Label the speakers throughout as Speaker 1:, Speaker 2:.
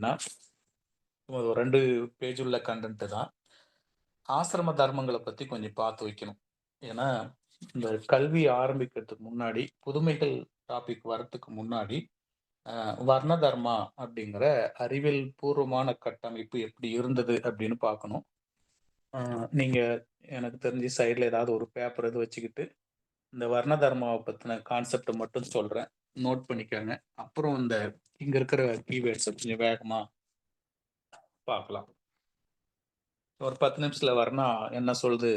Speaker 1: அப்படின்னா, ஒரு 2 பேஜ் உள்ள கன்டென்ட் தான். ஆசிரம தர்மங்கள பத்தி கொஞ்சம் பார்த்து வைக்கணும். ஏன்னா, இந்த கல்வி ஆரம்பிக்கிறதுக்கு முன்னாடி, புதுமைகள் டாபிக் வரதுக்கு முன்னாடி, அ வர்ண தர்மா அப்படிங்கிற அறிவியல் பூர்வமான கட்டமைப்பு எப்படி இருந்தது அப்படின்னு பார்க்கணும். அ நீங்க எனக்கு தெரிஞ்சு சைட்ல ஏதாவது ஒரு பேப்பர் இது வச்சுக்கிட்டு, இந்த வர்ண தர்மாவ பத்தின கான்செப்ட்ட மட்டும் சொல்றேன். நோட் பண்ணிக்கங்க. அப்புறம் இங்க இருக்கிற கீவேர்ட்ஸ கொஞ்சம் வேகமா பார்க்கலாம். ஒரு 10 நிமிஷத்துல வர்ணா என்ன சொல்லுது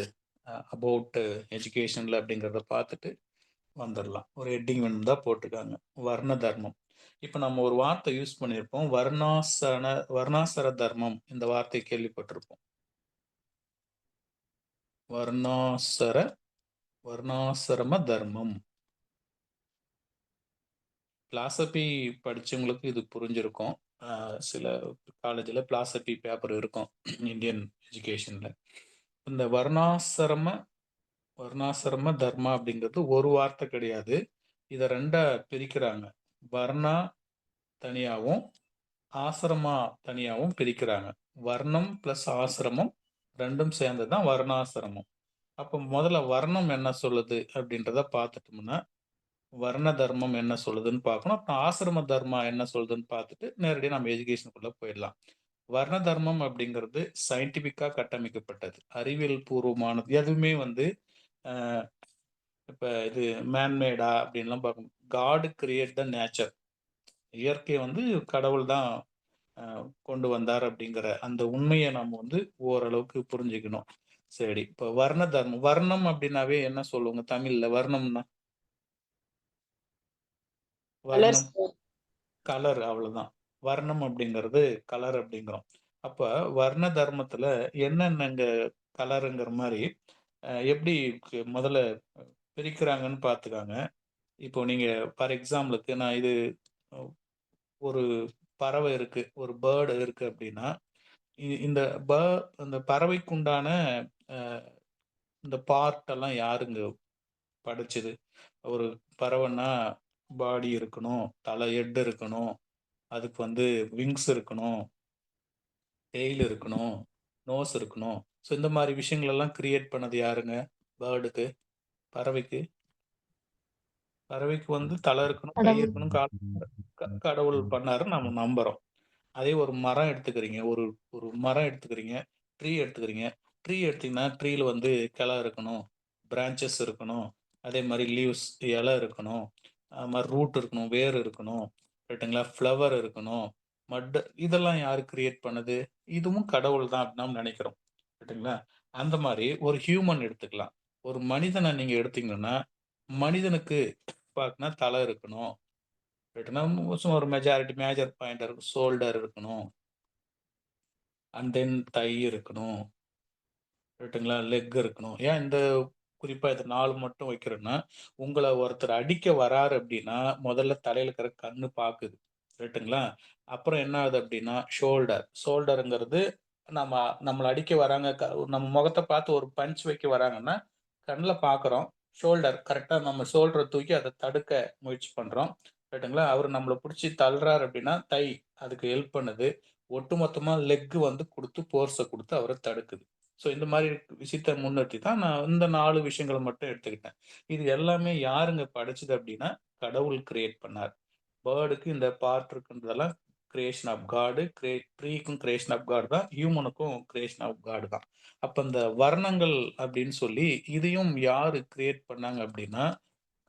Speaker 1: அபௌட் எஜுகேஷன்ல அப்படிங்கிறத பார்த்துட்டு வந்துடலாம். ஒரு ஹெட்டிங் தான் போட்டிருக்காங்க. வர்ண தர்மம். இப்ப நம்ம ஒரு வார்த்தை யூஸ் பண்ணியிருப்போம். வர்ணாசர தர்மம் இந்த வார்த்தைய கேள்விப்பட்டிருப்போம். வர்ணாசர வர்ணாசிரம தர்மம். பிலாசபி படிச்சவங்களுக்கு இது புரிஞ்சிருக்கும். சில காலேஜ்ல பிலாசபி பேப்பர் இருக்கும். இந்தியன் எஜுகேஷன்ல. இந்த வர்ணாசிரம தர்மா அப்படிங்கிறது ஒரு வார்த்தை கிடையாது. இத 2ஆ பிரிக்கிறாங்க. வர்ணா தனியாவும், ஆசிரமா தனியாவும் பிரிக்கிறாங்க. வர்ணம் பிளஸ் ஆசிரமம் 2ம் சேர்ந்தது தான் வர்ணாசிரமம். அப்ப முதல்ல வர்ணம் என்ன சொல்லுது அப்படின்றத பார்த்துட்டோம்னா, வர்ண தர்மம் என்ன சொல்லுதுன்னு பார்க்கணும். அப்புறம் ஆசிரம தர்மா என்ன சொல்லுதுன்னு பார்த்துட்டு, நேரடியா நம்ம எஜுகேஷனுக்குள்ள போயிடலாம். வர்ண தர்மம் அப்படிங்கிறது சயின்டிஃபிக்கா கட்டமைக்கப்பட்டது. அறிவியல் பூர்வமானது. எதுவுமே அ இப்ப இது மேன் மேடா அப்படின்லாம் பார்க்கணும். God create the nature. இயற்கை கடவுள் தான் அ கொண்டு வந்தார் அப்படிங்கிற அந்த உண்மைய நம்ம ஓரளவுக்கு புரிஞ்சுக்கணும். சரி. இப்ப வர்ண தர்மம். வர்ணம் அப்படின்னாவே என்ன சொல்லுவோங்க தமிழ்ல? வர்ணம்னா?
Speaker 2: கலர்ஸ்.
Speaker 1: வர்ணம் கலர் அவ்வளவுதான். வர்ணம் அப்படிங்கிறது கலர் அப்படிங்கிறோம். அப்ப வர்ண தர்மத்துல என்னென்னங்க கலருங்கிற மாரி எப்படி முதல்ல பிரிக்கிறாங்கன்னு பார்த்துக்கங்க. இப்போ நீங்க ஃபார் எக்ஸாம்பிளுக்கு நான் இது அ ஒரு பறவை இருக்கு. ஒரு பேர்ட் இருக்கு அப்படின்னா, இந்த ப அந்த பறவைக்குண்டான அ இந்த பார்ட் எல்லாம் யாருங்க படைச்சது? ஒரு பறவைன்னா பாடி இருக்கணும், தலை ஹெட் இருக்கணும், அதுக்கு விங்ஸ் இருக்கணும், டெயில் இருக்கணும், நோஸ் இருக்கணும். ஸோ இந்த மாரி விஷயங்கள் எல்லாம் கிரியேட் பண்ணது யாருங்க? பேர்டுக்கு, பறவைக்கு. பறவைக்கு தலை இருக்கணும், கை
Speaker 2: கடவுள்.
Speaker 1: இருக்கணும், கால் கடவுள் பண்ணாருன்னு நம்ம நம்புறோம். அதே ஒரு மரம் எடுத்துக்கிறீங்க. ஒரு ஒரு மரம் எடுத்துக்கிறீங்க. ட்ரீ எடுத்துக்கிறீங்க. ட்ரீ எடுத்தீங்கன்னா, ட்ரீல கிளை இருக்கணும். பிரான்ச்சஸ் இருக்கணும். அதே மாரி லீவ்ஸ் இலை இருக்கணும். அது மாரி ரூட் இருக்கணும். வேர் இருக்கணும். ரைட்டுங்களா? ஃப்ளவர் இருக்கணும். மட் இதெல்லாம் யாரு கிரியேட் பண்ணது? இதுவும் கடவுள் தான் அப்படின்னு நாம நினைக்கிறோம். ரைட்டுங்களா? அந்த மாரி ஒரு ஹியூமன் எடுத்துக்கலாம். ஒரு மனிதன நீங்க எடுத்தீங்கன்னா, மனிதனுக்கு பார்த்தீங்கன்னா தலை இருக்கணும். ரைட்டுனா சும்மா ஒரு மேஜர் பாயிண்ட் இருக்கும். ஷோல்டர் இருக்கணும். அண்ட் தென் தை இருக்கணும். ரைட்டுங்களா? லெக் இருக்கணும். ஏன் குறிப்பா இந்த 4 மட்டும் வைக்கிறேன்னா, உங்கள ஒருத்தர் அடிக்க வராரு அப்டின்னா, முதல்ல தலையில இருக்கிற கண்ணு பாக்குது. ரைட்டுங்களா? அப்புறம் என்ன ஆகுது அப்டின்னா, ஷோல்டர்ங்கிறது நம்ம நம்மள அடிக்க வராங்க. நம்ம முகத்த பார்த்து ஒரு பஞ்ச் வைக்க வராங்கன்னா, கண்ல பார்க்குறோம். ஷோல்டர் கரெக்ட்டா நம்ம ஷோல்டர தூக்கி அத தடுக்க முயற்சி பண்றோம். ரைட்டுங்களா? அவரு நம்மள புடிச்சு தள்ளுறாரு அப்டின்னா, தை அதுக்கு ஹெல்ப் பண்ணுது. ஒட்டுமொத்தமா லெக் குடுத்து ஃபோர்ஸ குடுத்து அவர தடுக்குது. ஸோ இந்த மாரி விஷயத்த முன்னிறுத்தி தான் நான் இந்த 4 விஷயங்கள மட்டும் எடுத்துக்கிட்டேன். இது எல்லாமே யாருங்க படைச்சது அப்டின்னா, கடவுள் கிரியேட் பண்ணார். பேர்டுக்கு இந்த பார்ட் இருக்குன்றதெல்லாம் கிரியேஷன் ஆஃப் காட். ட்ரீக்கும் கிரியேஷன் ஆஃப் காட் தான். ஹியூமனுக்கும் கிரியேஷன் ஆஃப் காட் தான். அப்ப இந்த வர்ணங்கள் அப்படின்னு சொல்லி இதையும் யாரு கிரியேட் பண்ணாங்க அப்படின்னா,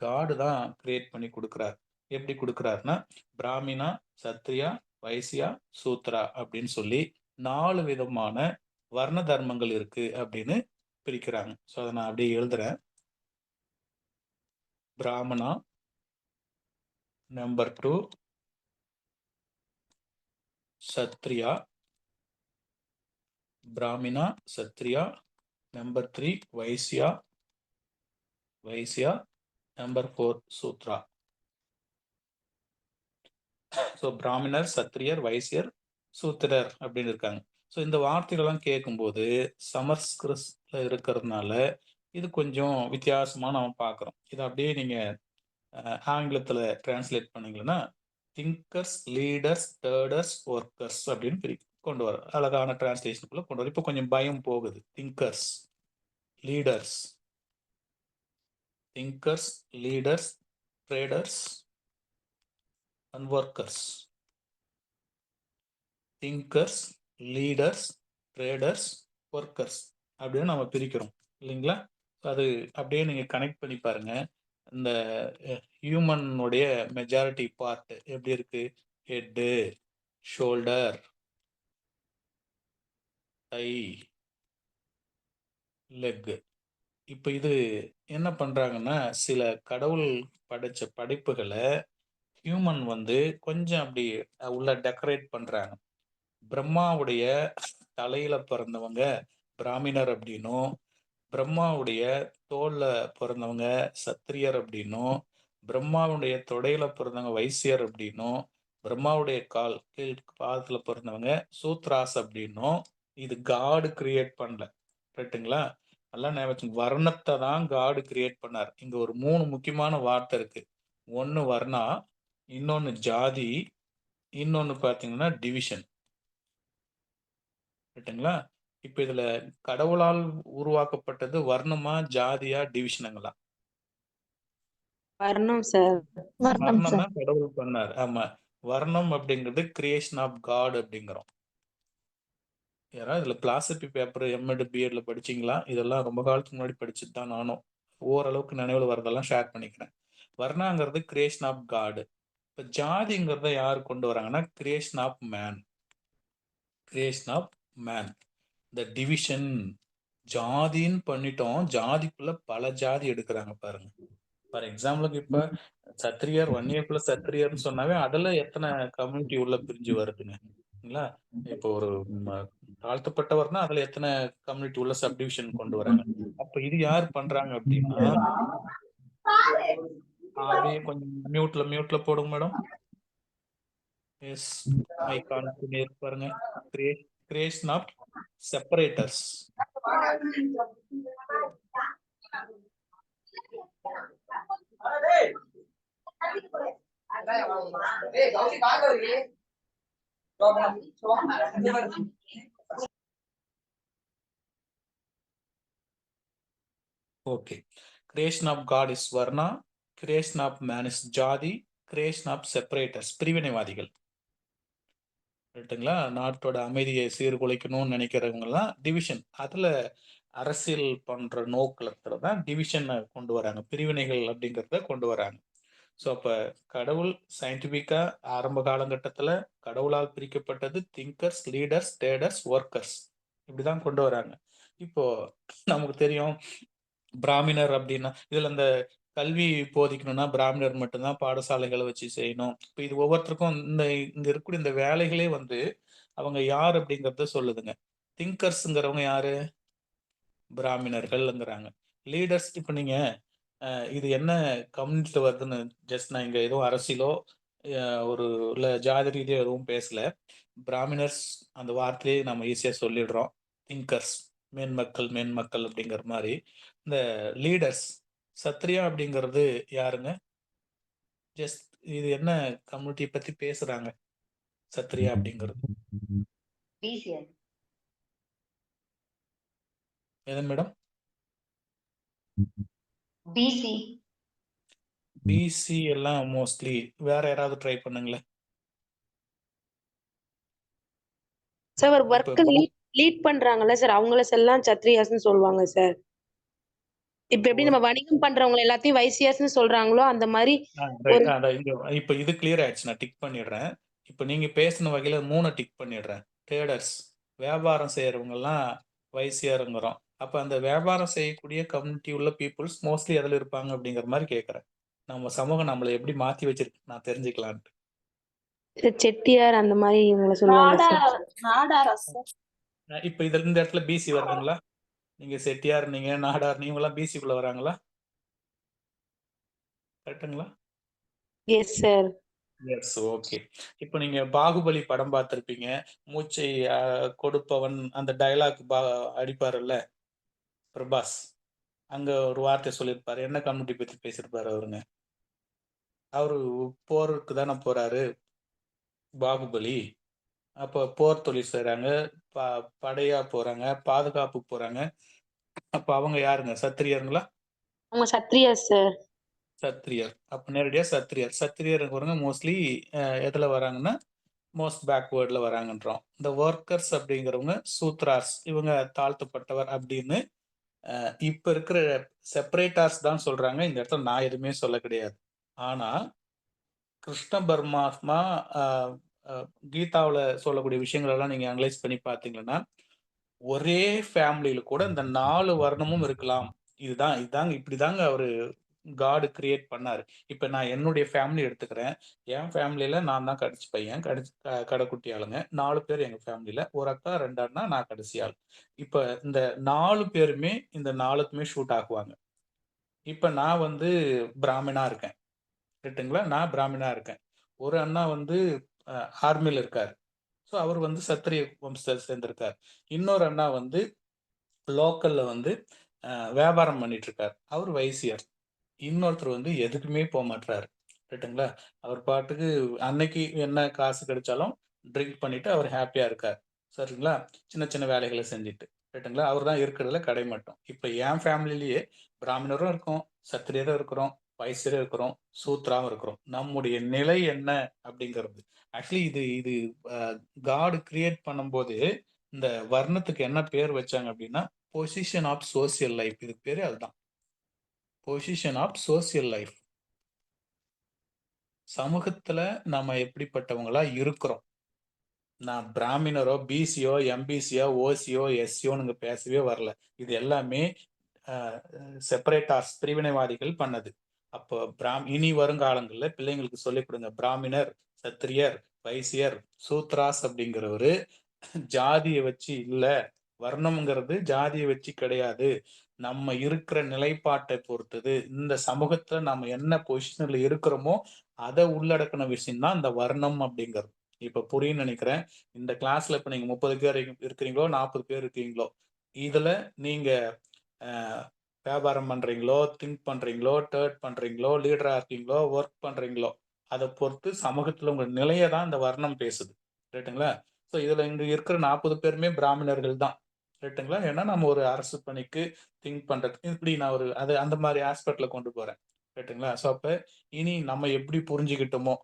Speaker 1: காட் தான் கிரியேட் பண்ணி குடுக்குறார். எப்படி குடுக்குறாருன்னா, பிராமினா, சத்ரியா, வைசியா, சூத்ரா அப்படின்னு சொல்லி 4 விதமான வர்ண தர்மங்கள் இருக்கு அப்படின்னு பிரிக்கிறாங்க. ஸோ அத நான் அப்படியே எழுதுறேன். பிராமணா, நம்பர் 2 சத்ரியா, பிராமினா, சத்ரியா, நம்பர் 3 வைசியா, வைசியா, நம்பர் 4 சூத்ரா. ஸோ பிராமணர், சத்திரியர், வைசியர், சூத்திரர் அப்படின்னு இருக்காங்க. ஸோ இந்த வார்த்தைகள்லாம் கேட்கும்போது சமஸ்கிருதத்துல இருக்கிறதுனால இது கொஞ்சம் வித்தியாசமா நம்ம பார்க்குறோம். இத அப்படியே நீங்க ஆங்கிலத்துல டிரான்ஸ்லேட் பண்ணீங்கன்னா, திங்கர்ஸ், லீடர்ஸ், தேர்டர்ஸ், ஒர்க்கர்ஸ் அப்படின்னு கொண்டு வர அழகான டிரான்ஸ்லேஷனுக்குள்ள கொண்டு வர. இப்போ கொஞ்சம் பயம் போகுது. Thinkers, leaders, thinkers, leaders, traders and workers. thinkers, leaders, traders, workers அப்படின்னு நம்ம பிரிக்கிறோம் இல்லைங்களா? அது அப்படியே நீங்க கனெக்ட் பண்ணி பாருங்க. இந்த ஹியூமனுடைய மெஜாரிட்டி பார்ட் எப்படி இருக்கு? Head, shoulder, thigh, leg. இப்போ இது என்ன பண்றாங்கன்னா, சில கடவுள் படைச்ச படைப்புகளை ஹியூமன் வந்து கொஞ்சம் அப்படி உள்ள டெக்கரேட் பண்றாங்க. பிரம்மாவுடைய தலையில பிறந்தவங்க பிராமணர் அப்படின்னும், பிரம்மாவுடைய தோல்ல பிறந்தவங்க சத்திரியர் அப்படின்னும், பிரம்மாவுடைய தொடையில பிறந்தவங்க வைசியர் அப்படின்னும், பிரம்மாவுடைய கீழ் பாதத்துல பிறந்தவங்க சூத்ராஸ் அப்படின்னும், இது காடு கிரியேட் பண்ணல. ரைட்டுங்களா? நல்லா ஞாபகம், வர்ணத்தை தான் காடு கிரியேட் பண்ணார். இங்க ஒரு 3 முக்கியமான வார்த்தை இருக்கு. ஒன்னு வர்ணா, இன்னொன்னு ஜாதி, இன்னொன்னு பாத்தீங்கன்னா டிவிஷன். ரைட்டுங்களா? இப்ப இதுல கடவுளால் உருவாக்கப்பட்டது வர்ணமா, ஜாதியா, டிவிஷனுங்களா?
Speaker 2: வர்ணம் சார்.
Speaker 1: வர்ணம் தான் கடவுள் பண்ணார். ஆமா, வர்ணம் அப்படிங்கிறது கிரியேஷன் ஆஃப் காட் அப்படிங்கிறோம். யாராவது இதுல பிலாசபி பேப்பர் எம்எட் பிஎட்ல படிச்சீங்களா? இதெல்லாம் ரொம்ப காலத்துக்கு முன்னாடி படிச்சுட்டு தான் நானும் ஓரளவுக்கு நினைவுல வரதெல்லாம் ஷேர் பண்ணிக்கிறேன். வர்ணாங்கிறது கிரியேஷன் ஆஃப் காடு. இப்ப ஜாதிங்கிறத யார் கொண்டு வராங்கன்னா creation of man. Creation of man. இந்த டிவிஷன் ஜாதின்னு பண்ணிட்டோம். ஜாதிக்குள்ள பல ஜாதி எடுக்கிறாங்க பாருங்க. ஃபார் எக்ஸாம்பிளுக்கு இப்ப சத்திரியர், வன்னியக்குள்ள சத்திரியர்னு சொன்னாவே அதுல எத்தனை கம்யூனிட்டி உள்ள பிரிஞ்சு வருதுங்க இல்லைங்களா? இப்போ ஒரு தாழ்த்தப்பட்டவர்னா அதுல எத்தனை கம்யூனிட்டி உள்ள சப்டிவிஷன் கொண்டு வராங்க. அப்ப இது யார் பண்றாங்க அப்படின்னா, அப்படியே கொஞ்சம் மியூட்ல போடுங்க மேடம். எஸ், ஐகான் பாருங்க. Creation of separators. Okay. Creation of God is Varna. Creation of man is Jati. Creation of separators, பிரிவினைவாதிகள். ரைட்டுங்களா? நாட்டோட அமைதியை சீர்குலைக்கணும்னு நினைக்கிறவங்கலாம் டிவிஷன். அதுல அரசியல் பண்ற நோக்கத்துல தான் டிவிஷனை கொண்டு வராங்க, பிரிவினைகள் அப்படிங்கிறத கொண்டு வராங்க. ஸோ அப்ப கடவுள் சயின்டிபிக்கா ஆரம்ப காலகட்டத்துல கடவுளால் பிரிக்கப்பட்டது திங்கர்ஸ், லீடர்ஸ், ட்ரேடர்ஸ், ஒர்க்கர்ஸ், இப்படிதான் கொண்டு வராங்க. இப்போ நமக்கு தெரியும் பிராமணர் அப்படின்னா இதுல இந்த கல்வி போதிக்கணும்னா பிராமணர் மட்டும்தான் பாடசாலைகளை வச்சு செய்யணும். இப்போ இது ஒவ்வொருத்தருக்கும் இங்க இருக்கக்கூடிய இந்த வேலைகளே வந்து அவங்க யார் அப்படிங்கறத சொல்லுதுங்க. திங்கர்ஸ்ங்கிறவங்க யாரு? பிராமணர்கள்ங்கிறாங்க. லீடர்ஸ் இப்போ நீங்க இது என்ன கம்யூனிட்டில வருதுன்னு ஜஸ்ட் நான் இங்க எதுவும் அரசியலோ ஒரு இல்ல ஜாதி ரீதியோ எதுவும் பேசல. பிராமணர்ஸ் அந்த வார்த்தையை நம்ம ஈஸியா சொல்லிடுறோம். திங்கர்ஸ் மேன்மக்கள் அப்படிங்கிற மாதிரி. இந்த லீடர்ஸ் சத்ரியா அப்படிங்கிறது யாருங்க? ஜஸ்ட் இது என்ன கம்யூனிட்டி பத்தி பேசுறாங்க சத்ரியா அப்படிங்கிறது? எது மேடம்?
Speaker 3: பிசி.
Speaker 1: பிசி எல்லாம் மோஸ்ட்லி வேற யாராவது ட்ரை பண்ணுங்களேன்.
Speaker 2: சார் ஒரு ஒர்க் லீட் பண்றாங்கல்ல சார், அவங்கள எல்லாம் சத்ரியாஸ்னு சொல்லுவாங்க சார். இப்ப எப்படி நம்ம வணிகம் பண்றவங்க எல்லாத்தையும் வைசியாஸ்னு சொல்றாங்களோ அந்த மாதிரி.
Speaker 1: இப்ப இது கிளியர் ஆயிடுச்சு, நான் டிக் பண்ணிடுறேன். இப்ப நீங்க பேசின வகையில 3 டிக் பண்ணிடுறேன். ட்ரேடர்ஸ் வியாபாரம் செய்யறவங்க எல்லாம் வைசியாருங்கிறோம். அப்ப அந்த வியாபாரம் செய்யக்கூடிய கம்யூனிட்டி உள்ள பீப்புள்ஸ் மோஸ்ட்லி எதுல இருப்பாங்க அப்படிங்கிற மாதிரி கேட்கறேன். நம்ம சமூகம் நம்மளை எப்படி மாத்தி வச்சிருக்கு நான் தெரிஞ்சுக்கலான்ட்டு.
Speaker 2: செட்டியார் அந்த மாதிரி இவங்களை சொல்லுவாங்க சார்.
Speaker 1: இப்ப இதுல இந்த இடத்துல பிசி வருதுங்களா? நீங்க செட்டியார், நீங்க நாடார், நீங்க எல்லாம் பிசிக்குள்ள வராங்களா? கரெக்டுங்களா?
Speaker 2: Yes sir.
Speaker 1: Yes, okay. இப்போ நீங்க பாகுபலி படம் பார்த்திருப்பீங்க. மூச்சை கொடுப்பவன் அந்த டயலாக் அடிப்பாருல்ல பிரபாஸ், அங்க ஒரு வார்த்தை சொல்லியிருப்பாரு. என்ன கம்யூனிட்டி பத்தி பேசியிருப்பாரு அவருங்க? அவரு போருக்கு தானே போறாரு. பாகுபலி. அப்ப போர் தொழில் செய்றாங்க. ப படையா போறாங்க, பாதுகாப்பு போறாங்க. அப்ப அவங்க யாருங்க? சத்திரியருங்களா?
Speaker 2: அவங்க சத்ரியாஸ் சார்.
Speaker 1: சத்திரியர். அப்ப நேரடியா சத்திரியர். சத்திரியர்ங்கிறவங்க மோஸ்ட்லி எதுல வராங்கன்னா, மோஸ்ட் பேக்வேர்ட்ல வராங்கன்றோம். இந்த வொர்க்கர்ஸ் அப்படிங்கிறவங்க சூத்ராஸ். இவங்க தாழ்த்தப்பட்டவர் அப்படின்னு இப்ப இருக்கிற செப்பரேட்டார்ஸ் தான் சொல்றாங்க. இந்த இடத்துல நான் எதுவுமே சொல்ல கிடையாது. ஆனா, கிருஷ்ண பரமாத்மா அ அ கீதாவுல சொல்லக்கூடிய விஷயங்கள் எல்லாம் நீங்க அனலைஸ் பண்ணி பார்த்தீங்கன்னா, ஒரே ஃபேமிலில கூட இந்த 4 வர்ணமும் இருக்கலாம். இதாங்க இப்படிதாங்க அவரு காட் கிரியேட் பண்ணாரு. இப்ப நான் என்னுடைய ஃபேமிலி எடுத்துக்கிறேன். என் ஃபேமிலில நான் தான் கடைசி பையன். கடைக்குட்டி ஆளுங்க. 4 பேர் எங்க ஃபேமிலில. 1 அக்கா, 2 அண்ணா, நான் கடைசி ஆள். இப்ப இந்த 4 பேருமே இந்த 4க்குமே ஷூட் ஆகுவாங்க. இப்ப நான் வந்து பிராமினா இருக்கேன். ரைட்டுங்களா? நான் பிராமினா இருக்கேன். ஒரு அண்ணா வந்து அ ஆர்மில இருக்காரு. ஸோ அவர் வந்து சத்திரிய வம்சத்த சேர்ந்திருக்கார். இன்னொரு அண்ணா வந்து லோக்கல்ல வந்து வியாபாரம் பண்ணிட்டு இருக்காரு. அவரு வைசியர். இன்னொருத்தர் வந்து எதுக்குமே போமாட்றாரு. ரைட்டுங்களா? அவர் பாட்டுக்கு அன்னைக்கு என்ன காசு கிடைச்சாலும் ட்ரிங்க் பண்ணிட்டு அவர் ஹேப்பியா இருக்கார். சரிங்களா? சின்ன சின்ன வேலைகள செஞ்சுட்டு. ரைட்டுங்களா? அவர் தான் இருக்கிறதுல கடைமட்டம். இப்ப என் ஃபேமிலிலயே பிராமணரும் இருக்கோம், சத்திரியரும் இருக்கிறோம், வைசியரும் இருக்கிறோம், சூத்ராவும் இருக்கிறோம். நம்முடைய நிலை என்ன அப்படிங்கிறது. ஆக்சுவலி இது இது அ காட் கிரியேட் பண்ணும்போது, இந்த வர்ணத்துக்கு என்ன பேர் வச்சாங்க அப்படின்னா, பொசிஷன் ஆஃப் சோசியல் லைஃப். இதுக்கு பேரு அதுதான். Position of social life. சமூகத்துல நாம எப்படிப்பட்டவங்களா இருக்கிறோம். நான் பிராமினரோ, பிசியோ, எம்பிசியோ, ஓசியோ, எஸ்சியோன்னு பேசவே வரல. இது எல்லாமே அ செப்பரேட்டார்ஸ் பிரிவினைவாதிகள் பண்ணது. அப்போ இனி வருங்காலங்கள்ல பிள்ளைங்களுக்கு சொல்லிக் கொடுங்க. பிராமினர், சத்திரியர், வைசியர், சூத்ராஸ் அப்படிங்கிறவரு ஜாதிய வச்சு இல்ல. வர்ணம்ங்கிறது ஜாதிய வச்சு கிடையாது. நம்ம இருக்கிற நிலைப்பாட்டை பொறுத்தது. இந்த சமூகத்துல நம்ம என்ன பொசிஷன்ல இருக்கிறோமோ, அத உள்ளடக்கின விஷயம் தான் இந்த வர்ணம் அப்படிங்கிறது. இப்ப புரியும்னு நெனைக்கிறேன். இந்த கிளாஸ்ல இப்ப நீங்க 30 பேர் இருக்கிறீங்களோ, 40 பேர் இருக்கீங்களோ, இதுல நீங்க அ வியாபாரம் பண்றீங்களோ, திங்க் பண்றீங்களோ, டர்ட் பண்றீங்களோ, லீடரா இருக்கீங்களோ, வொர்க் பண்றீங்களோ, அத பொறுத்து சமூகத்துல உங்க நிலைய தான் இந்த வர்ணம் பேசுது. ரைட்டுங்களா? ஸோ இதுல இங்க இருக்கிற 40 பேருமே பிராமணர்கள் தான். ரைட்டுங்களா? ஏன்னா நம்ம ஒரு அரசு பணிக்கு திங்க் பண்றது. இப்படி நான் ஒரு அது அந்த மாரி ஆஸ்பெக்ட்ல கொண்டு போறேன். ரைட்டுங்களா? ஸோ அப்ப இனி நம்ம எப்படி புரிஞ்சுக்கிட்டோமோ,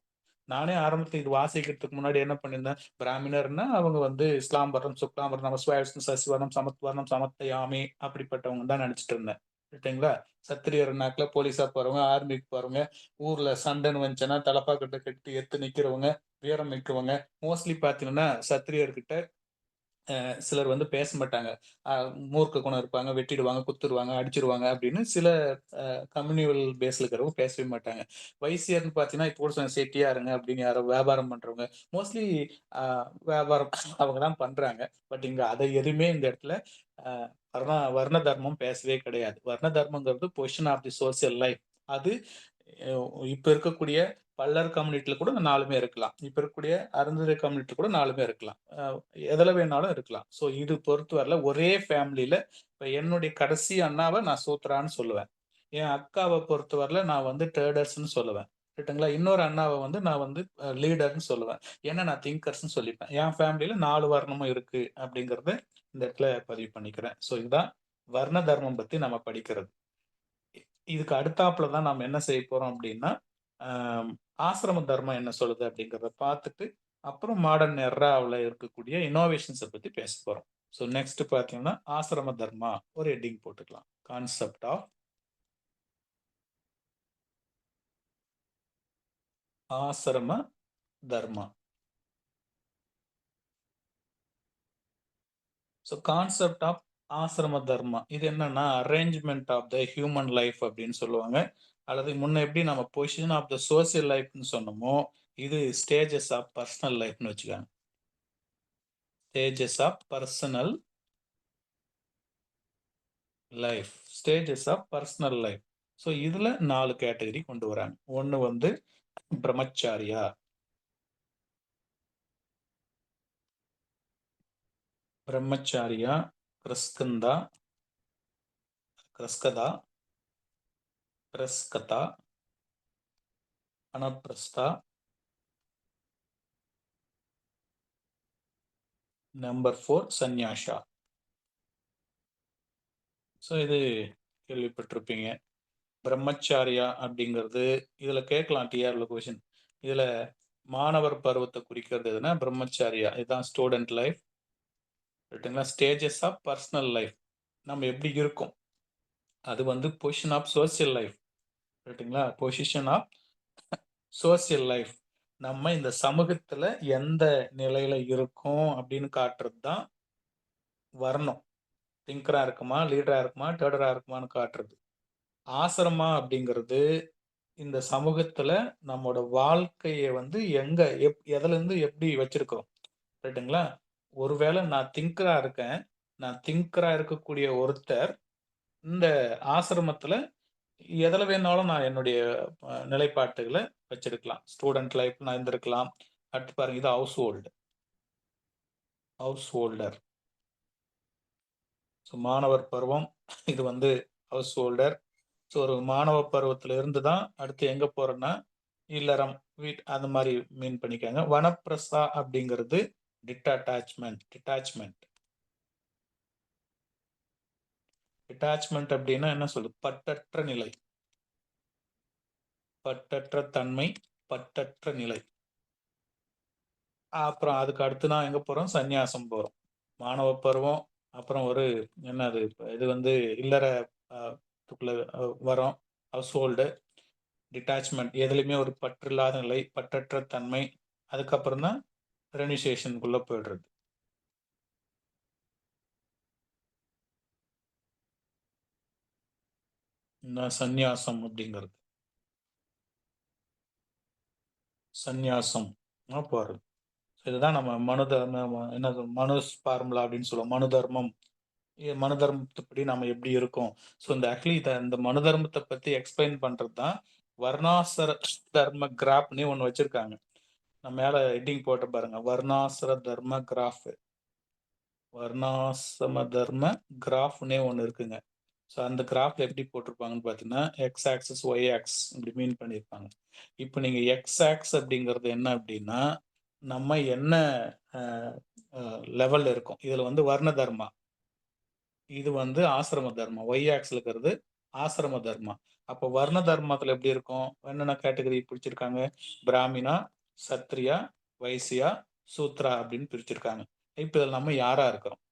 Speaker 1: நானே ஆரம்பத்துல இது வாசிக்கிறதுக்கு முன்னாடி என்ன பண்ணியிருந்தேன், பிராமணர்னா அவங்க வந்து இஸ்லாம் வர்ணம், சுக்லாம் வர்ணம், நமசிவாய விஷ்ணு சசிவர்ணம், சமத்வர்ணம், சமர்த்தயாமி அப்படிப்பட்டவங்க தான் நெனச்சுட்டு இருந்தேன். ரைட்டுங்களா? சத்திரியர்னாக்குல போலீஸா போறவங்க, ஆர்மிக்கு போறவங்க, ஊர்ல சண்டைன்னு வந்துச்சுன்னா தலப்பாக்கட்ட கட்டி எதிர்த்து நிக்கிறவங்க, வீரம் மிக்கவங்க. மோஸ்ட்லி பார்த்தீங்கன்னா, சத்திரியர்கிட்ட சிலர் வந்து பேச மாட்டாங்க. அ மூர்க்க குணம் இருப்பாங்க, வெட்டிடுவாங்க, குத்துருவாங்க, அடிச்சுருவாங்க அப்படின்னு சில கம்யூனிவல் பேஸ்ல இருக்கிறவங்க பேசவே மாட்டாங்க. வைசியர்ன்னு பார்த்தீங்கன்னா, இப்போ கூட சொன்னேன் செட்டியா இருங்க அப்படின்னு யாரோ வியாபாரம் பண்றவங்க. மோஸ்ட்லி அ வியாபாரம் அவங்க தான் பண்றாங்க. பட் இங்க அத எதுவுமே இந்த இடத்துல அ வர்ண தர்மம் பேசவே கிடையாது. வர்ண தர்மங்கிறது position of the social life. அது அ இப்ப இருக்கக்கூடிய பல்லர் கம்யூனிட்டில கூட 4மே இருக்கலாம். இப்ப இருக்கக்கூடிய அருந்ததியர் கம்யூனிட்டில கூட 4மே இருக்கலாம். எதுல வேணாலும் இருக்கலாம். ஸோ இது பொறுத்தவரையில ஒரே ஃபேமிலில இப்ப என்னுடைய கடைசி அண்ணாவ நான் சூத்ரான்னு சொல்லுவேன். என் அக்காவ பொறுத்தவரையில நான் வந்து ட்ரேடர்ஸ்ன்னு சொல்லுவேன். ரைட்டுங்களா? இன்னொரு அண்ணாவ வந்து நான் வந்து லீடர்ன்னு சொல்லுவேன். ஏன்னா நான் திங்கர்ஸ்ன்னு சொல்லிப்பேன். என் ஃபேமிலில 4 வர்ணமும் இருக்கு அப்படிங்கிறத இந்த இடத்துல பதிவு பண்ணிக்கிறேன். ஸோ இதுதான் வர்ண தர்மம் பத்தி நம்ம படிக்கிறது. இதுக்கு அடுத்தாப்புல தான் நாம என்ன செய்ய போறோம் அப்படின்னா, அ ஆசிரம தர்மம் என்ன சொல்லுது அப்படிங்கிறத பார்த்துட்டு, அப்புறம் மாடர்ன் எராவுல இருக்கக்கூடிய இன்னோவேஷன்ஸ பத்தி பேசப் போறோம். ஸோ நெக்ஸ்ட் பார்த்தீங்கன்னா, ஆசிரம தர்மா ஒரு ஹெட்டிங் போட்டுக்கலாம். கான்செப்ட் ஆஃப் ஆசிரம தர்மா. ஸோ கான்செப்ட் ஆஃப் ஆசிரம தர்மா. இது என்னன்னா, arrangement of the human life அப்படின்னு சொல்லுவாங்க. அல்லது முன்ன எப்படி நம்ம பொசிஷன் ஆஃப் த சோசியல் லைஃப்ன்னு சொன்னோமோ, இது ஸ்டேஜஸ் ஆஃப் பர்சனல் லைஃப்ன்னு வச்சுக்கோங்க. Stages of personal life. Stages of personal life. So இதுல 4 கேட்டகரி கொண்டு வராங்க. ஒண்ணு வந்து பிரம்மச்சாரியா, பிரம்மச்சாரியா, கிரஸ்கந்தா, கிரஸ்கதா, பிரஸ்கதா, அனப்பிரஸ்தா, நம்பர் 4 சந்நியாஷா. ஸோ இது கேள்விப்பட்டிருப்பீங்க. பிரம்மச்சாரியா அப்படிங்கிறது இதுல கேட்கலாம் டிஆர்ல கொஸ்டின். இதுல மாணவர் பருவத்தை குறிக்கிறது எதுனா பிரம்மச்சாரியா. இதுதான் ஸ்டூடெண்ட் லைஃப். ரைட்டுங்களா? Stages of personal life. நம்ம எப்படி இருக்கோம்? அது வந்து பொசிஷன் ஆஃப் சோசியல் லைஃப். ரைட்டுங்களா? Position of social life. நம்ம இந்த சமூகத்துல எந்த நிலையில இருக்கோம் அப்படின்னு காட்டுறது தான் வர்ணம். திங்கரா இருக்குமா, லீடரா இருக்குமா, டேர்டரா இருக்குமான்னு காட்டுறது. ஆசிரமா அப்படிங்கிறது இந்த சமூகத்துல நம்மோட வாழ்க்கைய வந்து எங்க எதுல இருந்து எப்படி வச்சிருக்கிறோம். ரைட்டுங்களா? ஒருவேளை நான் திங்கரா இருக்கேன். நான் திங்கரா இருக்கக்கூடிய ஒருத்தர் இந்த ஆசிரமத்துல எதுல வேணாலும் நான் என்னுடைய நிலைப்பாட்டுகளை வச்சிருக்கலாம். ஸ்டூடெண்ட் லைஃப் நான் இருந்திருக்கலாம். அடுத்து பாருங்க, இது house hold, house holder. So மாணவர் பருவம், இது வந்து ஹவுஸ் ஹோல்டர். ஸோ ஒரு மாணவ பருவத்துல இருந்து தான் அடுத்து எங்க போறேன்னா இல்லறம், அந்த மாதிரி மீன் பண்ணிக்காங்க. வனப்பிரசா அப்படிங்கிறது டிட்டாச்மெண்ட். டிட்டாச்மெண்ட் டிட்டாச்மெண்ட் அப்படின்னா என்ன சொல்லுது? பற்றற்ற நிலை, பற்றற்ற தன்மை, பற்றற்ற நிலை. அப்புறம் அதுக்கு அடுத்து நான் எங்க போறோம்? சந்நியாசம் போறோம். மாணவ பருவம், அப்புறம் ஒரு என்னது இது வந்து இல்லற துக்குள்ள வரோம். ஹவுஸ் ஹோல்டு, டிட்டாச்மெண்ட், எதுலையுமே ஒரு பற்று இல்லாத நிலை, பற்றற்ற தன்மை. அதுக்கப்புறம் தான் ரெனிஷேஷனுக்குள்ள போயிடுறது. சந்நியாசம் அப்படிங்கிறது, சந்நியாசம் போறது. இதுதான் நம்ம மனு தர்மம், என்னது மனு ஃபார்முலா அப்படின்னு சொல்லுவோம். மனு தர்மம், மனு தர்மத்துப்படி நம்ம எப்படி இருக்கோம். ஸோ இந்த ஆக்சுவலி இந்த மனு தர்மத்தை பத்தி எக்ஸ்பிளைன் பண்றது தான் வர்ணாசிர தர்ம கிராஃப்னே ஒன்று வச்சிருக்காங்க. நான் மேல ஹெட்டிங் போட்டு பாருங்க, வர்ணாசிர தர்ம கிராஃப், வர்ணாசிரம தர்ம கிராஃப்னே ஒன்று இருக்குங்க. ஸோ அந்த கிராஃப்ல எப்படி போட்டிருப்பாங்கன்னு பார்த்தீங்கன்னா எக்ஸ் ஆக்சஸ் ஒய் ஆக்ஸ் இப்படி மீன் பண்ணியிருப்பாங்க. இப்போ நீங்கள் எக்ஸ் ஆக்ஸ் அப்படிங்கிறது என்ன அப்படின்னா நம்ம என்ன லெவலில் இருக்கோம். இதில் வந்து வர்ண தர்மா, இது வந்து ஆசிரம தர்மா. ஒய் ஆக்ஸ்ல இருக்கிறது ஆசிரம தர்மா. அப்போ வர்ண தர்மத்தில் எப்படி இருக்கும்? என்னென்ன கேட்டகரி பிடிச்சிருக்காங்க? பிராமினா, சத்ரியா, வைசியா, சூத்ரா அப்படின்னு பிரிச்சிருக்காங்க. இப்போ இதில் நம்ம யாரா இருக்கிறோம்?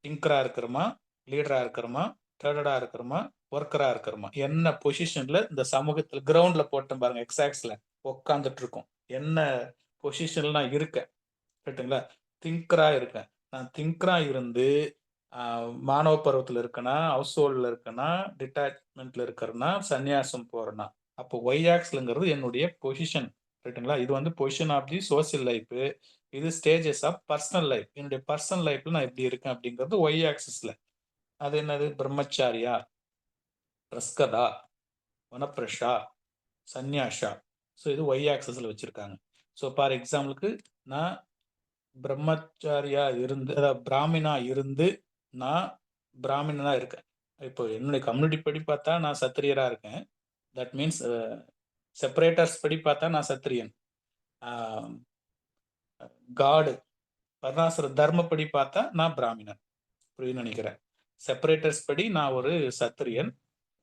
Speaker 1: திங்கரா இருக்கிறோமா, லீடரா இருக்கிறோமா, ட்ரேடரா இருக்கிறோமா, ஒர்க்கரா இருக்கிறோமா? என்ன பொசிஷன்ல இந்த சமூகத்துல கிரவுண்ட்ல போட்டேன் பாருங்க, எக்ஸாக்ஸ்ல உட்காந்துட்டு இருக்கோம். என்ன பொசிஷன்ல நான் இருக்கேன். ரைட்டுங்களா? திங்கரா இருக்கேன். நான் திங்கரா இருந்து மாணவ பருவத்தில் இருக்கேனா, ஹவுஸ் ஹோல்டில் இருக்கேனா, டிட்டாச்மெண்ட்ல இருக்கிறேன்னா, சன்னியாசம் போறேன்னா, அப்போ ஒய் ஆக்ஸ்லங்கிறது என்னுடைய பொசிஷன். ரைட்டுங்களா? இது வந்து position of the social life. இது ஸ்டேஜஸ் ஆஃப் பர்சனல் லைஃப். என்னுடைய பர்சனல் லைஃப்ல நான் எப்படி இருக்கேன் அப்படிங்கிறது ஒய் ஆக்சிஸ்ல. அது என்னது? பிரம்மச்சாரியா, பிரஸ்கதா, வனப்பிரஷா, சந்நியாஷா. ஸோ இது ஒய் ஆக்சஸ்ல வச்சிருக்காங்க. ஸோ ஃபார் எக்ஸாம்பிளுக்கு நான் பிரம்மச்சாரியா இருந்து, அதாவது பிராமினா இருந்து நான் பிராமினா இருக்கேன். இப்போ என்னுடைய கம்யூனிட்டி படி பார்த்தா நான் சத்திரியரா இருக்கேன். தட் மீன்ஸ் செப்பரேட்டர்ஸ் படி பார்த்தா நான் சத்திரியன். காடு வர்ணாசிர தர்மப்படி பார்த்தா நான் பிராமினன். புரியுதுன்னு நினைக்கிறேன். செப்பரேட்டர்ஸ் படி நான் ஒரு சத்திரியன்.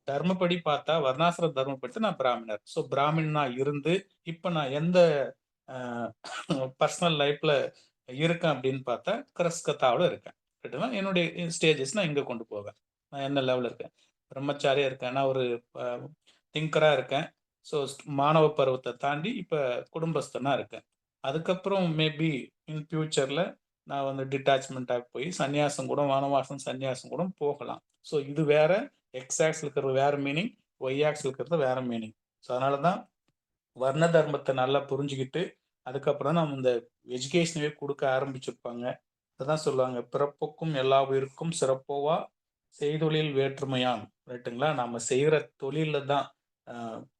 Speaker 1: தர்மப்படி பார்த்தா வர்ணாசிர தர்மப்படி நான் பிராமினர். ஸோ பிராமினா இருந்து இப்போ நான் எந்த பர்சனல் லைஃப்ல இருக்கேன் அப்படின்னு பார்த்தா கிரஸ்கத்தாவில் இருக்கேன். ரைட்டுங்களா? என்னுடைய ஸ்டேஜஸ் நான் இங்கே கொண்டு போவேன். நான் என்ன லெவலில் இருக்கேன்? பிரம்மச்சாரியா இருக்கேன், நான் ஒரு திங்கரா இருக்கேன். ஸோ மாணவ பருவத்தை தாண்டி இப்போ குடும்பஸ்தனா இருக்கேன். அதுக்கப்புறம் மேபி இன் ஃபியூச்சர்ல நான் வந்து டிட்டாச்மெண்ட்டாக போய் சன்னியாசம் கூட, வானவாசம் சன்னியாசம் கூட போகலாம். ஸோ இது வேற, எக்ஸ் ஆக்ஸ் இருக்கிறது வேற மீனிங், ஒய் ஆக்ஸ் இருக்கிறது வேற மீனிங். ஸோ அதனால தான் வர்ண தர்மத்தை நல்லா புரிஞ்சுக்கிட்டு அதுக்கப்புறம் நம்ம இந்த எஜுகேஷனவே கொடுக்க ஆரம்பிச்சிருப்பாங்க. அதான் சொல்லுவாங்க, பிறப்புக்கும் எல்லா உயிருக்கும் சிறப்போவா செய்தொழில் வேற்றுமையான். ரைட்டுங்களா? நம்ம செய்கிற தொழில தான்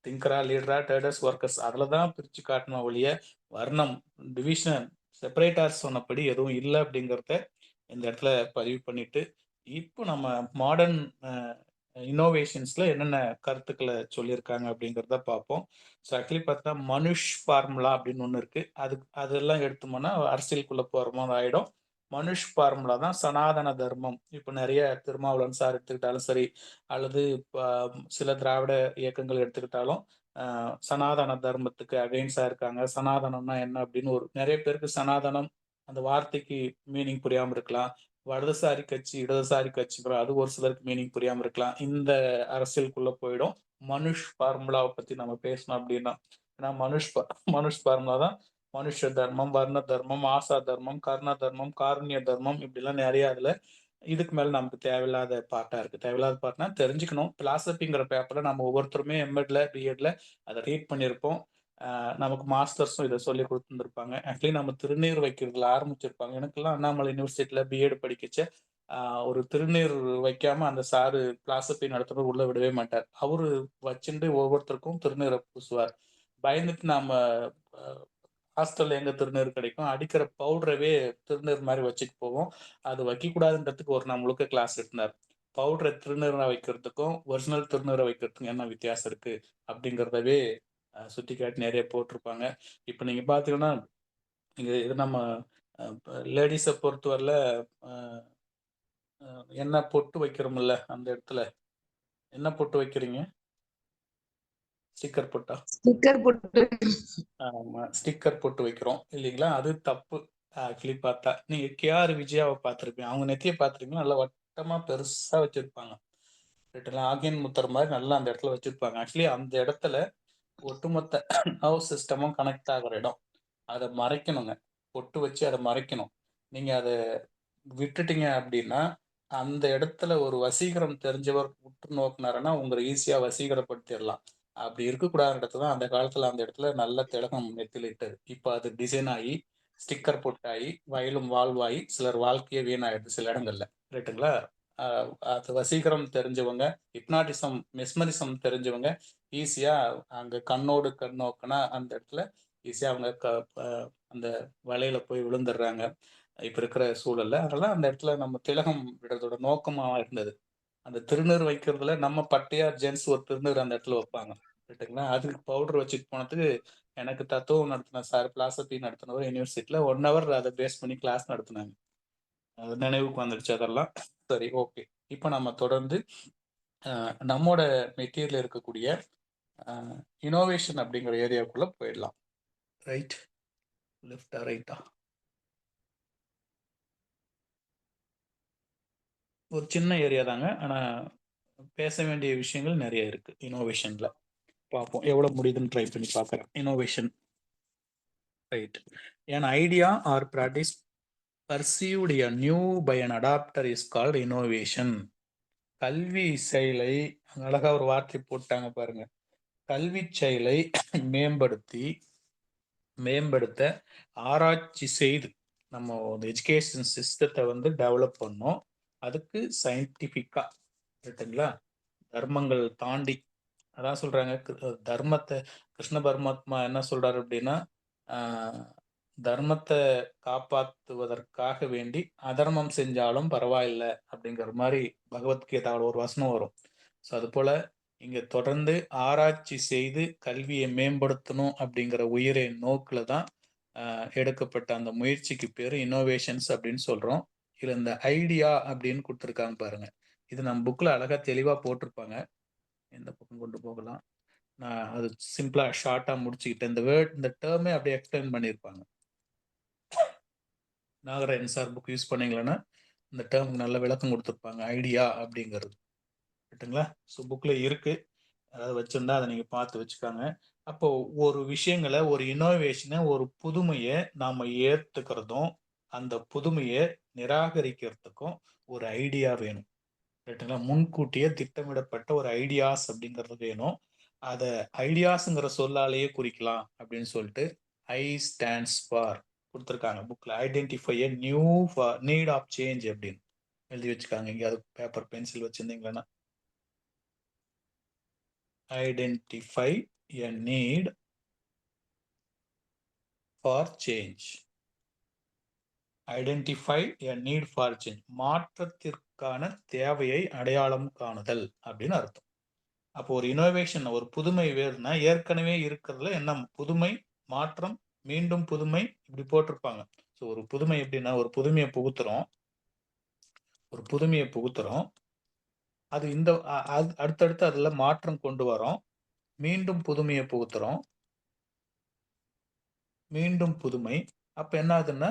Speaker 1: திங்கரா, லீடரா, ட்ரேடர்ஸ், ஒர்க்கர்ஸ் அதில் தான் பிரித்து காட்டணும் ஒழிய வர்ணம், டிவிஷன், செப்பரேட்டர்ஸ் சொன்னபடி எதுவும் இல்லை அப்படிங்கிறத இந்த இடத்துல பதிவு பண்ணிட்டு இப்போ நம்ம மாடர்ன் இன்னோவேஷன்ஸ்ல என்னென்ன கருத்துக்களை சொல்லியிருக்காங்க அப்படிங்கிறத பார்ப்போம். ஸோ ஆக்சுவலி பார்த்தா மனுஷ் ஃபார்முலா அப்படின்னு ஒன்று இருக்கு. அதெல்லாம் எடுத்தோம்னா அரசியலுக்குள்ள போகிற மாதிரி ஆகிடும். மனுஷ் ஃபார்முலா தான் சனாதன தர்மம். இப்போ நிறைய திருமாவளவன் சார் எடுத்துக்கிட்டாலும் சரி, அல்லது சில திராவிட இயக்கங்கள் எடுத்துக்கிட்டாலும் சனாதன தர்மத்துக்கு அகைன்ஸ்டா இருக்காங்க. சனாதனம்னா என்ன அப்படின்னு நிறைய பேருக்கு சனாதனம் அந்த வார்த்தைக்கு மீனிங் புரியாம இருக்கலாம். வலதுசாரி கட்சி, இடதுசாரி கட்சி அது ஒரு சிலருக்கு மீனிங் புரியாம இருக்கலாம். இந்த அரசியலுக்குள்ள போயிடும். மனுஷ் ஃபார்முலாவை பத்தி நம்ம பேசணும் அப்படின்னா, ஏன்னா மனுஷ் ஃபார்முலா தான் மனுஷ தர்மம், வர்ண தர்மம், ஆசா தர்மம், கர்ண தர்மம், காருண்ய தர்மம் இப்படிலாம் நிறைய அதுல இதுக்கு மேல நமக்கு தேவையில்லாத பார்ட்டா இருக்கு. தேவையில்லாத பார்ட்னா தெரிஞ்சுக்கணும். பிலாசபிங்கிற பேப்பர்ல நம்ம ஒவ்வொருத்தருமே எம்எட்ல பிஎட்ல அதை ரீட் பண்ணியிருப்போம். நமக்கு மாஸ்டர்ஸும் இதை சொல்லி கொடுத்துருப்பாங்க. ஆக்சுவலி நம்ம திருநீர் வைக்கிறதுல ஆரம்பிச்சிருப்பாங்க. எனக்கெல்லாம் அண்ணாமலை யூனிவர்சிட்டியில பிஎட் படிக்கச்ச ஒரு திருநீர் வைக்காம அந்த சாரு பிலாசபி நடத்துறது உள்ள விடவே மாட்டார். அவரு வச்சுட்டு ஒவ்வொருத்தருக்கும் திருநீரை பூசுவார். பயந்துட்டு நாம ஹாஸ்டல்ல எங்க திருநீர் கிடைக்கும், அடிக்கிற பவுடரவே திருநீர் மாதிரி வச்சுட்டு போவோம். அது வைக்கக்கூடாதுன்றதுக்கு ஒரு நாள் முழுக்க கிளாஸ் எடுத்தார். பவுடரை திருநீரை வைக்கிறதுக்கும் ஒரிஜினல் திருநீரை வைக்கிறதுக்கும் என்ன வித்தியாசம் இருக்கு அப்படிங்கிறதவே சுட்டி காட்டி நிறைய போட்டிருப்பாங்க. இப்போ நீங்க பாத்தீங்கன்னா இது நம்ம லேடிஸை பொறுத்தவரையில என்ன பொட்டு வைக்கிறோம்ல, அந்த இடத்துல என்ன பொட்டு வைக்கிறீங்க? ஸ்டிக்கர் பொட்டா?
Speaker 2: ஸ்டிக்கர் போட்டு
Speaker 1: ஆமா, ஸ்டிக்கர் போட்டு வைக்கிறோம் இல்லைங்களா? அது தப்பு. ஆக்சுவலி பார்த்தா நீங்க கேஆர் விஜயாவை பார்த்துருப்பீங்க. அவங்க நெத்தியை பார்த்துருப்பீங்க, நல்லா வட்டமா பெருசா வச்சிருப்பாங்க. ஆகியன் முத்தர் மாதிரி நல்லா அந்த இடத்துல வச்சிருப்பாங்க. ஆக்சுவலி அந்த இடத்துல ஒட்டுமொத்த நர்வ் சிஸ்டமும் கனெக்ட் ஆகிற இடம். அதை மறைக்கணுங்க. பொட்டு வச்சு அதை மறைக்கணும். நீங்க அதை விட்டுட்டீங்க அப்படின்னா அந்த இடத்துல ஒரு வசீகரம் தெரிஞ்சவர் உற்று நோக்கினாருன்னா உங்களை ஈஸியா வசீகரப்படுத்திடலாம். அப்படி இருக்கக்கூடாத இடத்துல அந்த காலத்துல அந்த இடத்துல நல்ல திலகம் நெத்திலிட்டது. இப்போ அது டிசைன் ஆகி ஸ்டிக்கர் போட்டாகி வயலும் வாழ்வாயி சிலர் வாழ்க்கையே வீணாயிடுது சில இடங்கள்ல. ரைட்டுங்களா? அது வசீகரம் தெரிஞ்சவங்க, ஹிப்னாட்டிசம் மெஸ்மரிசம் தெரிஞ்சவங்க ஈஸியா அங்க கண்ணோடு கண் நோக்கினா அந்த இடத்துல ஈஸியா அவங்க அந்த வலையில போய் விழுந்துடுறாங்க இப்ப இருக்கிற சூழல்ல. அதனால அந்த இடத்துல நம்ம திலகம் விடுறதோட நோக்கமா இருந்தது. அந்த திருநீர் வைக்கிறதுல நம்ம பட்டையார் ஜென்ஸ் ஒரு திருநீர் அந்த இடத்துல வைப்பாங்க. ரைட்டுங்களா? அதுக்கு பவுடர் வச்சுட்டு போனதுக்கு எனக்கு தத்துவம் நடத்தின சார், பிலாசபி நடத்தினவர் யூனிவர்சிட்டியில 1 hour அதை பேஸ் பண்ணி கிளாஸ் நடத்தினாங்க. அது நினைவுக்கு வந்துடுச்சு அதெல்லாம். சரி, ஓகே. இப்போ நம்ம தொடர்ந்து நம்மோட மெட்டீரியல் இருக்கக்கூடிய இனோவேஷன் அப்படிங்கிற ஏரியாவுக்குள்ள போயிடலாம். ரைட், லெஃப்டா ரைட்டா? ஒரு சின்ன ஏரியா தாங்க, ஆனா பேச வேண்டிய விஷயங்கள் நிறைய இருக்கு இனோவேஷன்ல. பார்ப்போம் எவ்வளவு முடியுதுன்னு ட்ரை பண்ணி பார்க்குறேன். Innovation, right. An idea or practice perceived a new by an adapter is called innovation. கல்வி செயலை அழகா ஒரு வார்த்தை போட்டாங்க பாருங்க. கல்வி செயலை மேம்படுத்த ஆராய்ச்சி செய்து நம்ம எஜுகேஷன் சிஸ்டத்தை டெவலப் பண்ணோம். அதுக்கு சயின்டிஃபிக்கா ரைட்டுங்களா, தர்மங்கள் தாண்டி அதான் சொல்றாங்க. தர்மத்தை கிருஷ்ண பரமாத்மா என்ன சொல்றாரு அப்படின்னா, தர்மத்தை காப்பாற்றுவதற்காக வேண்டி அதர்மம் செஞ்சாலும் பரவாயில்லை அப்படிங்கிற மாதிரி பகவத்கீதாவோட ஒரு வசனம் வரும். ஸோ அது போல இங்க தொடர்ந்து ஆராய்ச்சி செய்து கல்வியை மேம்படுத்தணும் அப்படிங்கிற உயிரை நோக்கில தான் எடுக்கப்பட்ட அந்த முயற்சிக்கு பேர் இன்னோவேஷன்ஸ் அப்படின்னு சொல்றோம். இதுல இந்த ஐடியா அப்படின்னு கொடுத்துருக்காங்க பாருங்க. இது நம்ம புக்ல அழகா தெளிவா போட்டிருப்பாங்க. எந்த பக்கம் கொண்டு போகலாம், நான் அது சிம்பிளா ஷார்ட்டா முடிச்சுக்கிட்டேன். இந்த டேர்மே அப்படியே எக்ஸ்பிளைன் பண்ணியிருப்பாங்க. நாகராஜன் சார் புக் யூஸ் பண்ணீங்களன்னா இந்த டேர்முக்கு நல்ல விளக்கம் கொடுத்துருப்பாங்க, ஐடியா அப்படிங்கிறது. ரைட்டுங்களா? ஸோ புக்ல இருக்கு, அதாவது வச்சிருந்தா அதை நீங்க பார்த்து வச்சுக்காங்க. அப்போ ஒரு விஷயங்களை, ஒரு இனோவேஷனை, ஒரு புதுமையை நாம ஏற்றுக்கிறதும் அந்த புதுமையை நிராகரிக்கிறதுக்கும் ஒரு ஐடியா வேணும். ரைட்டுங்களா? முன்கூட்டியே திட்டமிடப்பட்ட ஒரு ஐடியாஸ் அப்படிங்கிறது வேணும். அதை ஐடியாஸுங்கிற சொல்லாலேயே குறிக்கலாம் அப்படின்னு சொல்லிட்டு ஐ ஸ்டாண்ட்ஸ் ஃபார் கொடுத்துருக்காங்க புக்ல. Identify a new need of change அப்படின்னு எழுதி வச்சுக்காங்க. எங்கேயாவது பேப்பர் பென்சில் வச்சிருந்தீங்கன்னா, identify a need for change. Identify a need for change, மாற்றத்திற்கான தேவையை அடையாளம் காணுதல் அப்படின்னு அர்த்தம். அப்போ ஒரு இனோவேஷன், ஒரு புதுமை வேறுனா ஏற்கனவே இருக்கிறதுல என்ன புதுமை, மாற்றம், மீண்டும் புதுமை இப்படி போட்டிருப்பாங்க. ஸோ ஒரு புதுமை எப்படின்னா, ஒரு புதுமையை புகுத்துறோம். ஒரு புதுமையை புகுத்துறோம். அது இந்த அடுத்தடுத்து அதுல மாற்றம் கொண்டு வரோம். மீண்டும் புதுமையை புகுத்துறோம். மீண்டும் புதுமை. அப்ப என்ன ஆகுதுன்னா,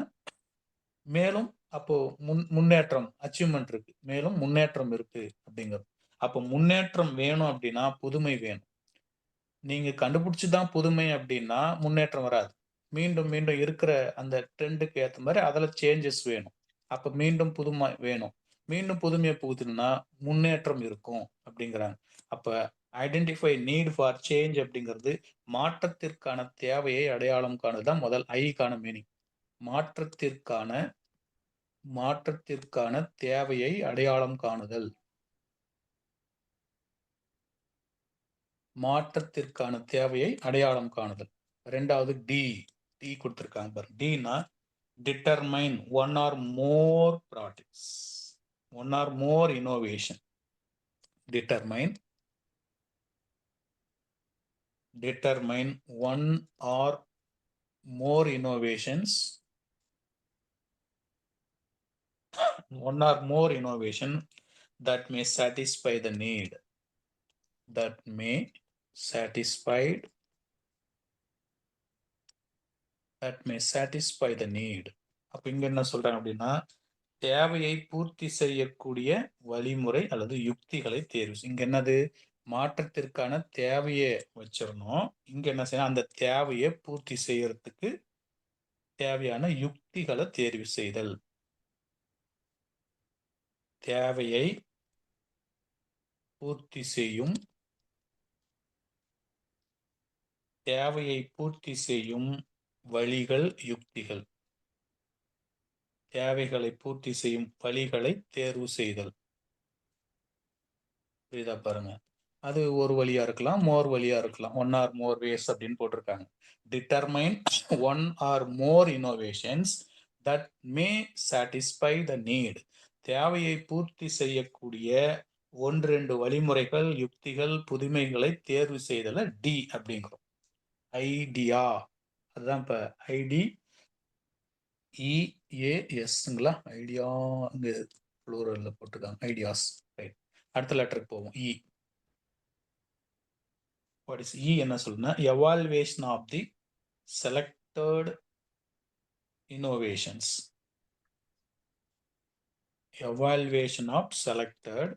Speaker 1: மேலும் அப்போ முன்னேற்றம் அச்சீவ்மென்ட் இருக்கு. மேலும் முன்னேற்றம் இருக்கு அப்படிங்கிறது. அப்ப முன்னேற்றம் வேணும் அப்படின்னா, புதுமை வேணும். நீங்க கண்டுபிடிச்சு தான் புதுமை அப்படின்னா, முன்னேற்றம் வராது. மீண்டும், மீண்டும் இருக்கிற அந்த ட்ரெண்டுக்கு ஏத்த மாரி அதுல சேஞ்சஸ் வேணும். அப்ப மீண்டும் புதுமை வேணும். மீண்டும் புதுமைய புகுத்தணும்னா, முன்னேற்றம் இருக்கும் அப்படிங்கிறாங்க. அப்ப ஐடென்டிஃபை நீட் ஃபார் சேஞ்ச் அப்படிங்கிறது, மாற்றத்திற்கான தேவையை அடையாளம் காணுதல் தான் முதல் ஐக்கான மீனிங். மாற்றத்திற்கான மாற்றத்திற்கான தேவையை அடையாளம் காணுதல். மாற்றத்திற்கான தேவையை அடையாளம் காணுதல். 2வது டி குடுத்திருக்காங்க பாருங்க. டின்னா determine one or more products. One or more innovation. determine one or more innovations. One or more innovation that may satisfy the need. That may satisfied that may satisfy the need. அப்ப இங்க என்ன சொல்றாங்க அப்படின்னா, தேவையை பூர்த்தி செய்யக்கூடிய வழிமுறை அல்லது யுக்திகளை தேர்வு. இங்க என்னது, மாற்றத்திற்கான தேவையை வச்சிடணும். இங்க என்ன செய்யணும், அந்த தேவையை பூர்த்தி செய்யறதுக்கு தேவையான யுக்திகளை தேர்வு செய்தல். தேவையை பூர்த்தி செய்யும் வழிகள், யுக்திகள். தேவைகளை பூர்த்தி செய்யும் வழிகளை தேர்வு செய்தல். புரியுதா பாருங்க. அது ஒரு வழியா இருக்கலாம், மோர் வழியா இருக்கலாம். ஒன் ஆர் மோர் வேஸ் அப்படின்னு போட்டிருக்காங்க. Determine one or more innovations that may satisfy the need. தேவையை பூர்த்தி செய்யக்கூடிய 1-2 வழிமுறைகள், யுக்திகள், புதுமைகளை தேர்வு செய்தல டி அப்படிங்கிறோம். ஐடியா, அதுதான் இப்ப ஐடி இஏஎஸ்ங்களா, ஐடியா இங்க ப்ளூரல்ல போட்டிருக்காங்க. ஐடியாஸ். ரைட். அடுத்த லெட்டருக்கு போவோம். இ. வாட் இஸ் இ என்ன சொல்லுன்னா, evaluation of the selected innovations. Evaluation of selected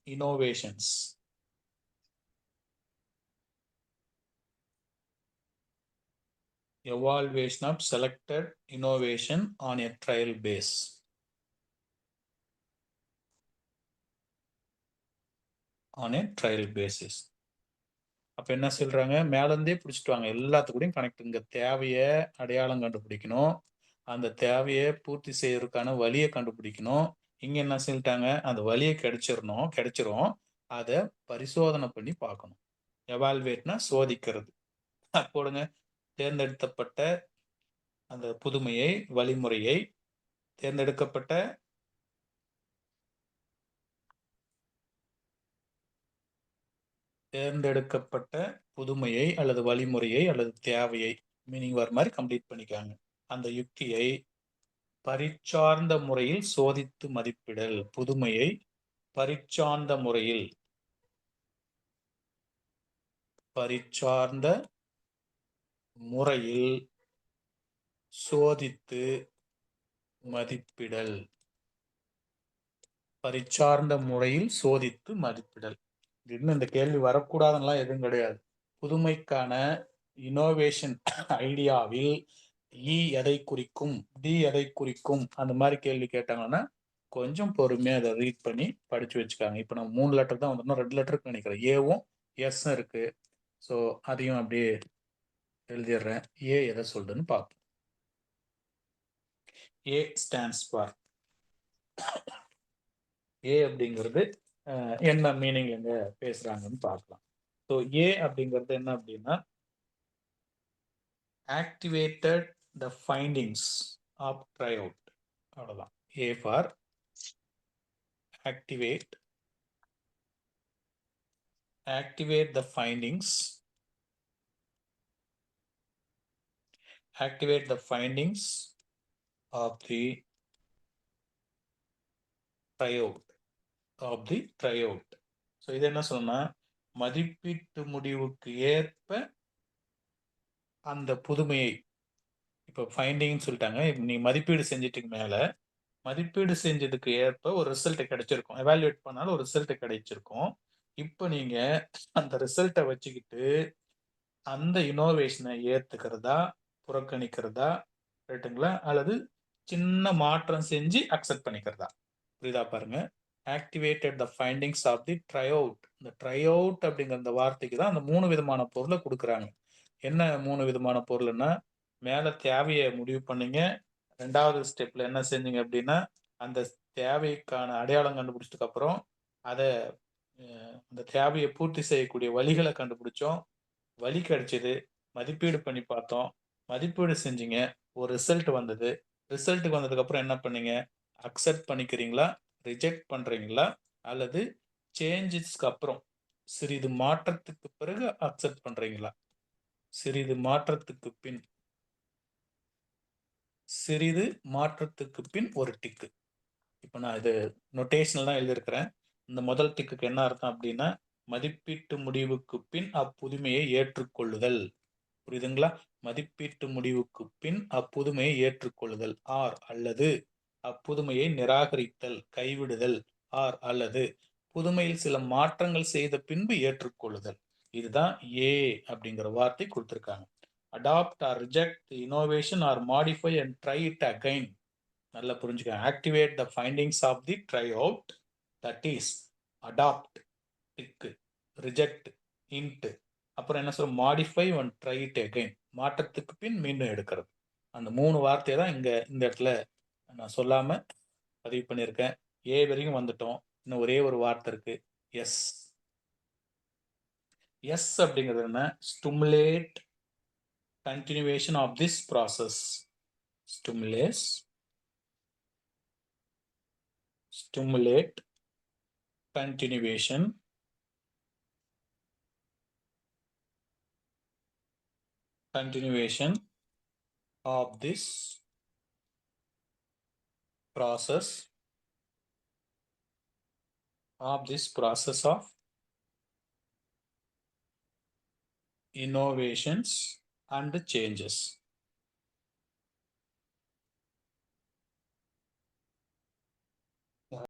Speaker 1: innovations. Evaluation of selected innovation on a trial base. On a trial basis. அப்ப என்ன சொல்றாங்க, மேல இருந்தே பிடிச்சிட்டு வாங்க, எல்லாத்துக்கூடயும் கனெக்ட். இங்க தேவையை அடையாளம் கண்டுபிடிக்கணும், அந்த தேவையை பூர்த்தி செய்யறதுக்கான வழியை கண்டுபிடிக்கணும். இங்க என்ன சொல்லிட்டாங்க, அந்த வழியை கிடைச்சிரும், அதை பரிசோதனை பண்ணி பார்க்கணும். எவால்வேட்னா சோதிக்கிறது. போடுங்க, தேர்ந்தெடுக்கப்பட்ட அந்த புதுமையை, வழிமுறையை, தேர்ந்தெடுக்கப்பட்ட புதுமையை அல்லது வழிமுறையை அல்லது தேவையை, மீனிங் வர மாதிரி கம்ப்ளீட் பண்ணிக்காங்க. அந்த யுக்தியை பரிச்சார்ந்த முறையில் சோதித்து மதிப்பிடல். புதுமையை பரிச்சார்ந்த முறையில் சோதித்து மதிப்பிடல். பரிச்சார்ந்த முறையில் சோதித்து மதிப்பிடல். இன்னும் இந்த கேள்வி வரக்கூடாதுலாம் எதுவும் கிடையாது. புதுமைக்கான இனோவேஷன் ஐடியாவில் இ எதை குறிக்கும், டி எதை குறிக்கும், அந்த மாதிரி கேள்வி கேட்டாங்கன்னா கொஞ்சம் பொறுமையா அதை ரீட் பண்ணி படிச்சு வச்சுக்காங்க. இப்போ நம்ம 3 லெட்டர் தான் வந்துடணும், 2 லெட்டருக்கு நினைக்கிறேன். ஏவும் எஸ்ஸும் இருக்கு. ஸோ அதையும் அப்படியே எழுதிடுறேன். ஏ எதை சொல்றதுன்னு பார்ப்போம். ஏ ஸ்டாண்ட்ஸ் ஃபார், ஏ அப்படிங்கிறது என்ன மீனிங் எங்க பேசுறாங்கன்னு பார்க்கலாம். ஸோ ஏ அப்படிங்கிறது என்ன அப்படின்னா, activated the findings of tryout. அவ்வளவுதான். A for activate the findings activate the findings of the tryout so இது என்ன சொன்னா மதிப்பீட்டு முடிவுக்கு ஏற்ப அந்த புதுமையை இப்போ ஃபைண்டிங்னு சொல்லிட்டாங்க. நீ மதிப்பீடு செஞ்சிட்டுக்கு மேல மதிப்பீடு செஞ்சதுக்கு ஏற்ப ஒரு ரிசல்ட் கிடைச்சிருக்கும். எவாலுவேட் பண்ணாலும் ஒரு ரிசல்ட் கிடைச்சிருக்கும். இப்போ நீங்க அந்த ரிசல்ட்டை வச்சுக்கிட்டு அந்த இனோவேஷனை ஏத்துக்கிறதா புறக்கணிக்கிறதா ரைட்டுங்களா, அல்லது சின்ன மாற்றம் செஞ்சு அக்செப்ட் பண்ணிக்கிறதா? புரியுதா பாருங்க. Activated the findings of the tryout. இந்த ட்ரைஅவுட் அப்படிங்கிற அந்த வார்த்தைக்கு தான் அந்த 3 விதமான பொருளை கொடுக்குறாங்க. என்ன 3 விதமான பொருள்னா, மேல தேவையை முடிவு பண்ணீங்க. 2வது ஸ்டெப்ல என்ன செஞ்சீங்க அப்படின்னா, அந்த தேவைக்கான அடையாளம் கண்டுபிடிச்சதுக்கு அப்புறம் அதை அந்த தேவையை பூர்த்தி செய்யக்கூடிய வழிகளை கண்டுபிடிச்சோம். வழி கிடைச்சது. மதிப்பீடு பண்ணி பார்த்தோம். மதிப்பீடு செஞ்சீங்க. ஒரு ரிசல்ட் வந்தது. ரிசல்ட்டுக்கு வந்ததுக்கு அப்புறம் என்ன பண்ணீங்க? அக்செப்ட் பண்ணிக்கிறீங்களா, ரிஜெக்ட் பண்றீங்களா, அல்லது சேஞ்சஸ்க்கு அப்புறம் சிறிது மாற்றத்துக்கு பிறகு அக்செப்ட் பண்றீங்களா? சிறிது மாற்றத்துக்கு பின் ஒரு டிக்கு. இப்போ நான் இது நோட்டேஷனல் தான் எழுதியிருக்கிறேன். இந்த முதல் டிக்குக்கு என்ன அர்த்தம் அப்படின்னா, மதிப்பீட்டு முடிவுக்கு பின் அப்புதுமையை ஏற்றுக்கொள்ளுதல். புரியுதுங்களா? மதிப்பீட்டு முடிவுக்கு பின் அப்புதுமையை ஏற்றுக்கொள்ளுதல் ஆர் அல்லது அப்புதுமையை நிராகரித்தல் கைவிடுதல் ஆர் அல்லது புதுமையில் சில மாற்றங்கள் செய்த பின்பு ஏற்றுக்கொள்ளுதல். இதுதான் ஏ அப்படிங்கிற வார்த்தை கொடுத்திருக்காங்க. Adopt or reject innovation or modify and try it again. நல்லா புரிஞ்சுக்க. Activate the findings of the try out, that is adopt டிக்கு, ரிஜெக்ட் இன்ட், அப்புறம் என்ன சொல்ற modify and try it again, மாற்றத்துக்கு பின் மீண்டும் எடுக்கிறது. அந்த 3 வார்த்தையை தான் இங்க இந்த இடத்துல நான் சொல்லாம பதிவு பண்ணியிருக்கேன். ஏ வரைக்கும் வந்துட்டோம். இன்னும் ஒரே ஒரு வார்த்தை இருக்கு, எஸ். எஸ் அப்படிங்கிறது என்ன? Stimulate continuation of this process. Stimulate continuation of this process of innovations and changes.